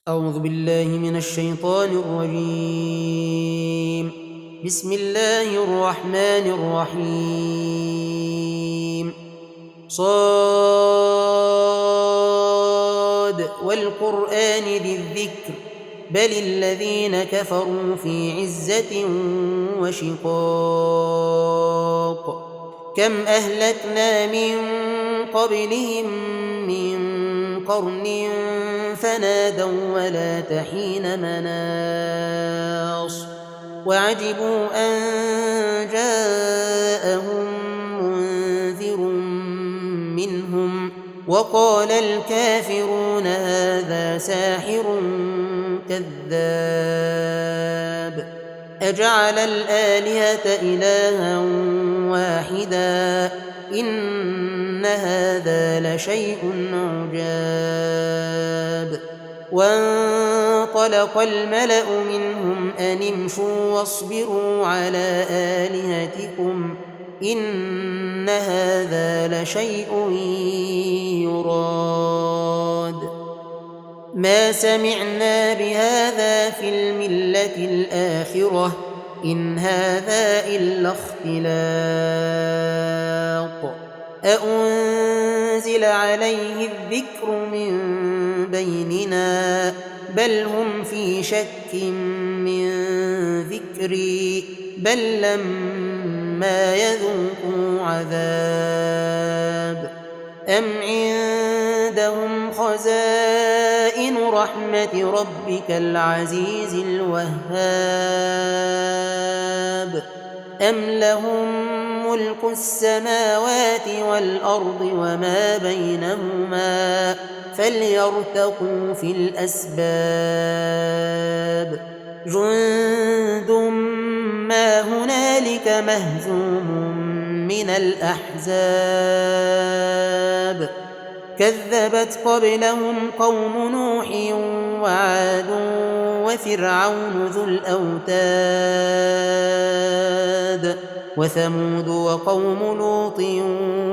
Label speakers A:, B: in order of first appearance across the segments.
A: أعوذ بالله من الشيطان الرجيم. بسم الله الرحمن الرحيم. صاد والقرآن ذي الذكر بل الذين كفروا في عزة وشقاق. كم أهلكنا من قبلهم من قرن فنادوا ولا تحين مناص وعجبوا أن جاءهم منذر منهم وقال الكافرون هذا ساحر كذاب أجعل الآلهة إلها واحدا إن هذا لشيء عجاب. وانطلق الملأ منهم أن امشوا واصبروا على آلهتكم إن هذا لشيء يراد. ما سمعنا بهذا في الملة الآخرة إن هذا إلا اختلاق. أأنزل عليه الذكر من بيننا بل هم في شك من ذكري بل لما يذوقوا عذاب. أم عندهم خزائن رحمة ربك العزيز الوهاب أم لهم ملك السماوات والأرض وما بينهما فليرتقوا في الأسباب. جند ما هنالك مهزوم من الأحزاب. كذبت قبلهم قوم نوح وعاد وفرعون ذو الأوتاد وثمود وقوم لوط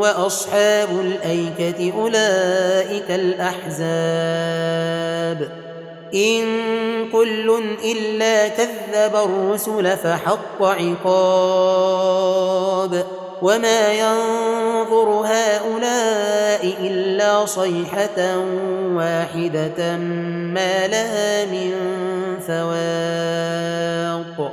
A: وأصحاب الأيكة أولئك الأحزاب. إن كل إلا كذب الرسل فحق عقاب. وما ينظر هؤلاء إلا صيحة واحدة ما لها من فواق.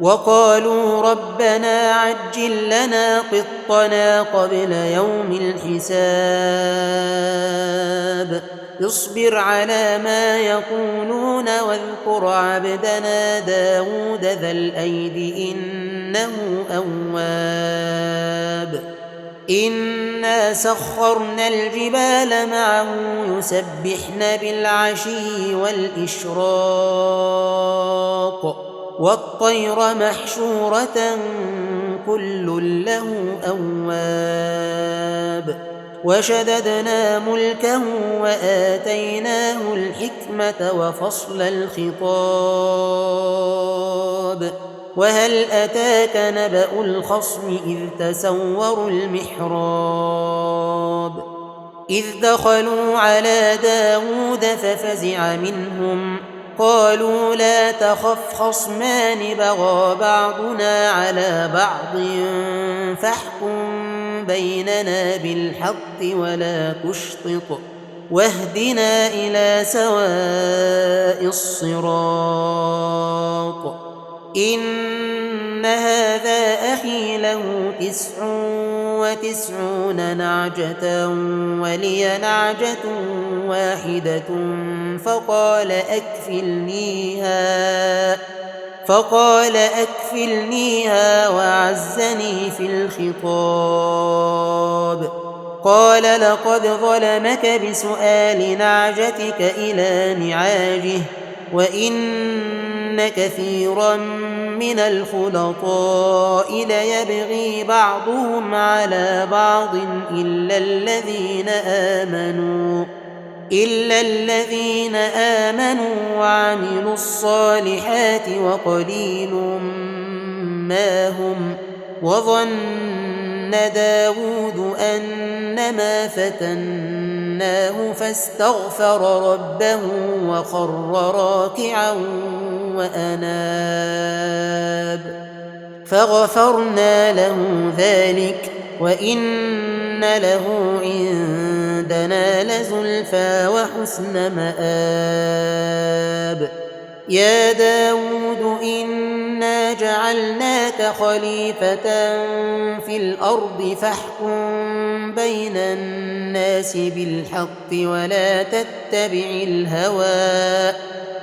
A: وقالوا ربنا عجل لنا قطنا قبل يوم الحساب. اصبر على ما يقولون واذكر عبدنا داود ذا الأيد إنه أواب. إنا سخرنا الجبال معه يسبحن بالعشي والإشراق والطير محشورة كل له أواب. وشددنا ملكه وآتيناه الحكمة وفصل الخطاب. وهل أتاك نبأ الخصم إذ تسوروا المحراب إذ دخلوا على داود ففزع منهم قالوا لا تخف خصمان بغى بعضنا على بعض فاحكم بيننا بالحق ولا تشطط واهدنا إلى سواء الصراط. إن هذا أخي له 99 نعجة ولي نعجة واحدة فقال أكفلنيها وعزني في الخطاب. قال لقد ظلمك بسؤال نعجتك إلى نعاجه وإن كثيرا من الخلطاء ليبغي بعضهم على بعض إلا الذين آمنوا وعملوا الصالحات وقليل ما هم وظن داود أنما فتناه فاستغفر ربه وخر راكعا وأناب فغفرنا له ذلك وإن له عندنا لزلفى وحسن مآب يا داود إنا جعلناك خليفة في الأرض فاحكم بين الناس بالحق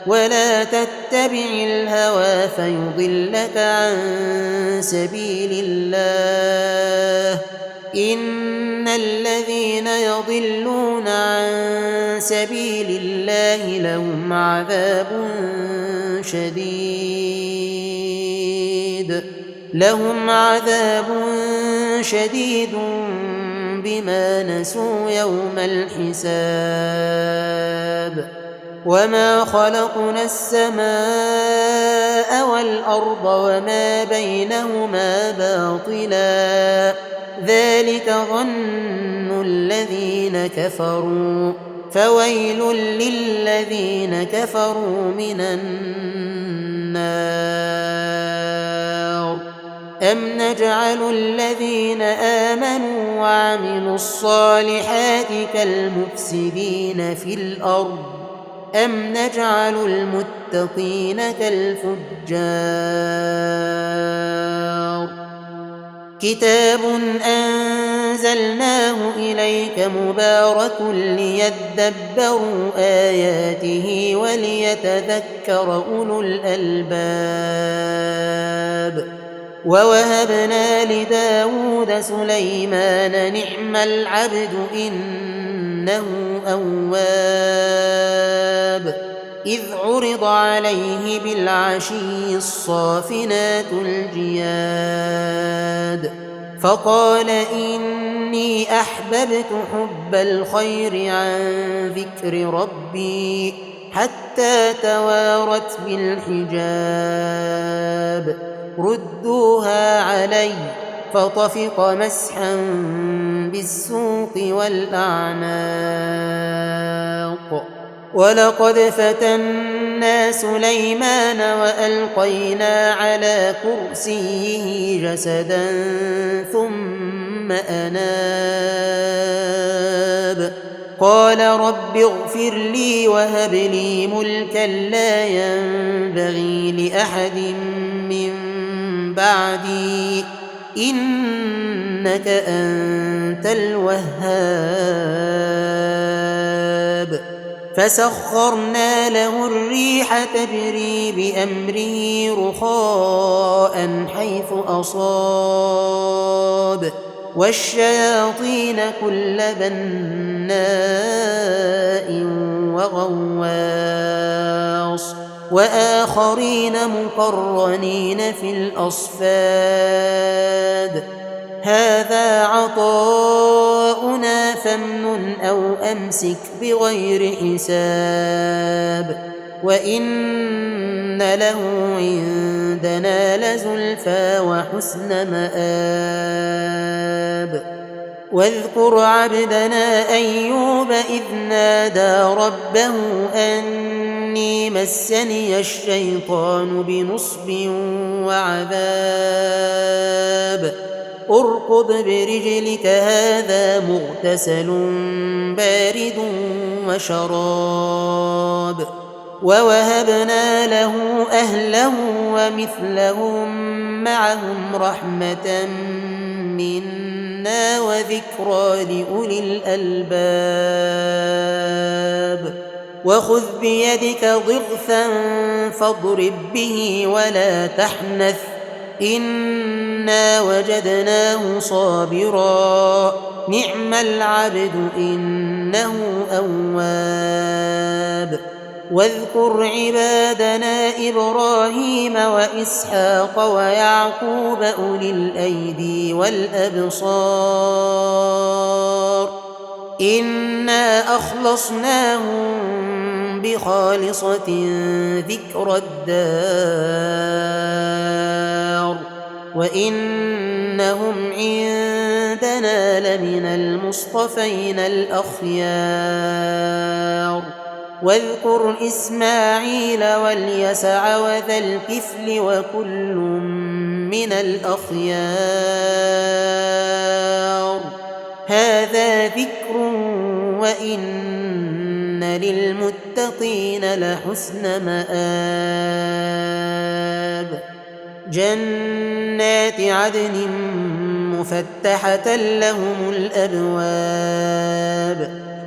A: ولا تتبع الهوى فيضلك عن سبيل الله إن الذين يضلون عن سبيل الله لهم عذاب شديد بما نسوا يوم الحساب وما خلقنا السماء والأرض وما بينهما باطلا ذلك ظن الذين كفروا فويل للذين كفروا من النار أم نجعل الذين آمنوا وعملوا الصالحات كالمفسدين في الأرض أم نجعل المتقين كالفجار كتاب أنزلناه إليك مبارك ليدبروا آياته وليتذكر أولو الألباب ووهبنا لداود سليمان نعم العبد إنه أواب إذ عرض عليه بالعشي الصافنات الجياد فقال إني أحببت حب الخير عن ذكر ربي حتى توارت بالحجاب ردوها علي فطفق مسحا بالسوق والأعناق ولقد فتنا سليمان وألقينا على كرسيه جسدا ثم أناب قال رب اغفر لي وهب لي ملكا لا ينبغي لأحد من بعدي إنك أنت الوهاب فسخرنا له الريح تجري بأمره رخاء حيث أصاب والشياطين كل بناء وغواص وآخرين مقرنين في الأصفاد هذا عطاؤنا فامنن أو أمسك بغير حساب وإن له عندنا لزلفى وحسن مآب واذكر عبدنا أيوب إذ نادى ربه أني مسني الشيطان بنصب وعذاب اركض برجلك هذا مغتسل بارد وشراب ووهبنا له أهله ومثلهم معهم رحمة منا وذكرى لأولي الألباب وخذ بيدك ضغثا فاضرب به ولا تحنث إنا وجدناه صابرا نعم العبد إنه أواب واذكر عبادنا إبراهيم وإسحاق ويعقوب أولي الأيدي والأبصار إنا أخلصناهم بخالصة ذكر الدار وإنهم إنهم عندنا لمن المصطفين الأخيار واذكر إسماعيل واليسع وذا الكفل وكل من الأخيار هذا ذكر وإن للمتقين لحسن مآب جنات عدن مفتحة لهم الأبواب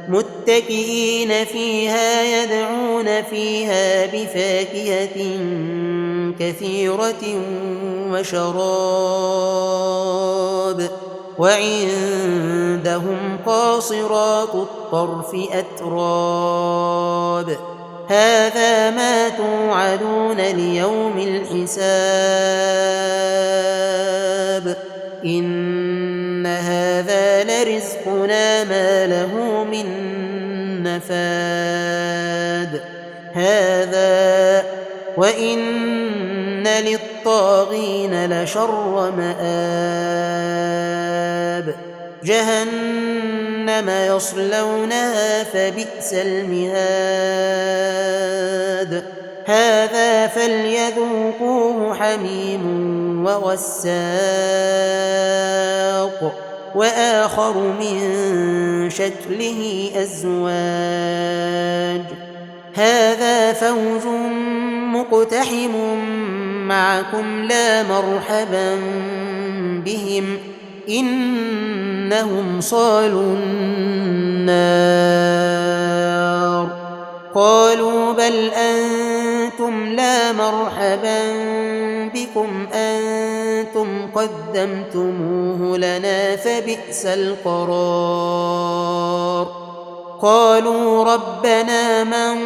A: متكئين فيها يدعون فيها بفاكهة كثيرة وشراب وعندهم قاصرات الطرف أتراب هذا ما توعدون ليوم الحساب إن هذا لرزقنا ما له من نفاد هذا وإن للطاغين لشر مآب جهنم يصلونها فبئس المهاد هذا فليذوقوه حميم وغساق وآخر من شكله أزواج هذا فوج مقتحم معكم لا مرحبا بهم إنهم صالوا النار قالوا بل أنتم لا مرحبا بكم أنتم قدمتموه لنا فبئس القرار قالوا ربنا من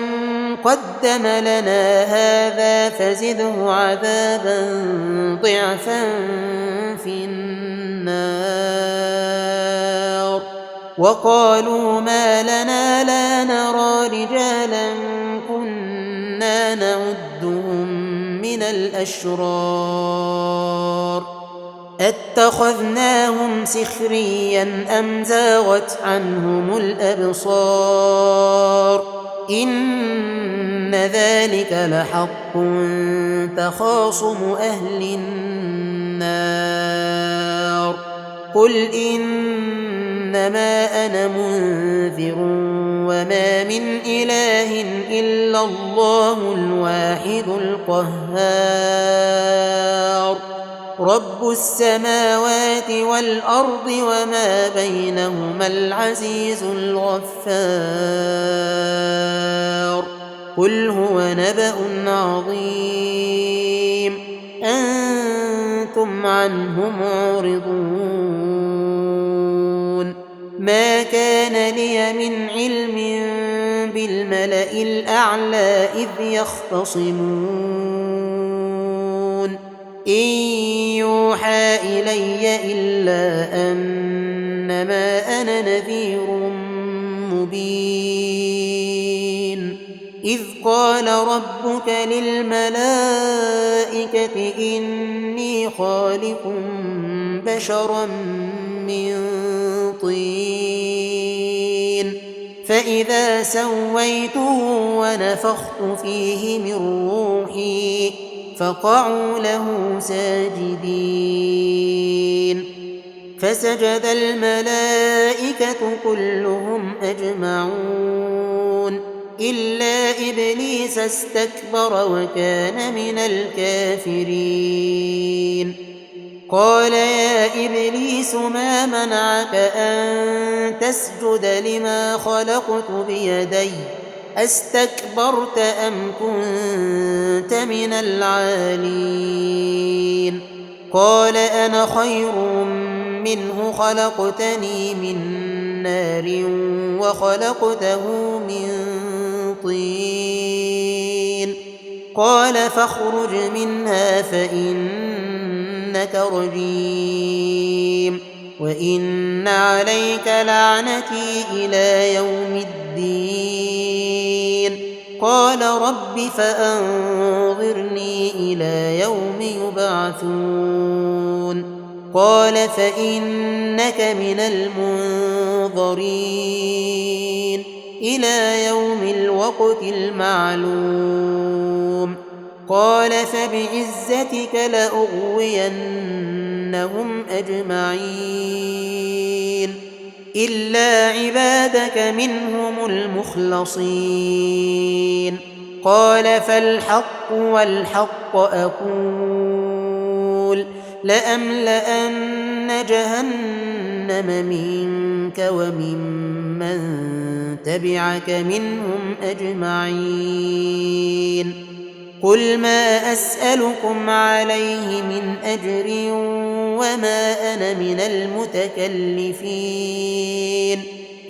A: قدم لنا هذا فزده عذابا ضعفا في النار وقالوا ما لنا لا نرى رجالا كنا نعدهم من الأشرار اتخذناهم سخريا أم زاغت عنهم الأبصار إن ذلك لحق تخاصم أهل النار قل إنما أنا منذر وما من إله إلا الله الواحد القهار رب السماوات والأرض وما بينهما العزيز الغفار قل هو نبأ عظيم أنتم عنه معرضون ما كان لي من علم بالملأ الأعلى إذ يختصمون إن يوحى إلي إلا أنما أنا نذير مبين إذ قال ربك للملائكة إني خالق بشرا من طين فإذا سويته ونفخت فيه من روحي فقعوا له ساجدين فسجد الملائكة كلهم أجمعون إلا إبليس استكبر وكان من الكافرين قال يا إبليس ما منعك أن تسجد لما خلقت بيدي أستكبرت أم كنت من العالين قال أنا خير منه خلقتني من نار وخلقته من طين قال فاخرج منها فإنك رجيم وإن عليك لعنتي إلى يوم الدين قال رب فأنظرني إلى يوم يبعثون قال فإنك من المنظرين إلى يوم الوقت المعلوم قال فبعزتك لأغوينهم أجمعين إلا عبادك منهم المخلصين قال فالحق والحق أقول لأملأن جهنم منك وممن تبعك منهم أجمعين قل ما أسألكم عليه من أجر وما أنا من المتكلفين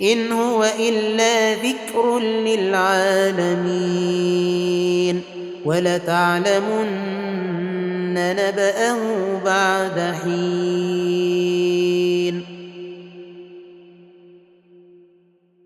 A: إن هو إلا ذكر للعالمين ولتعلمن نبأه بعد حين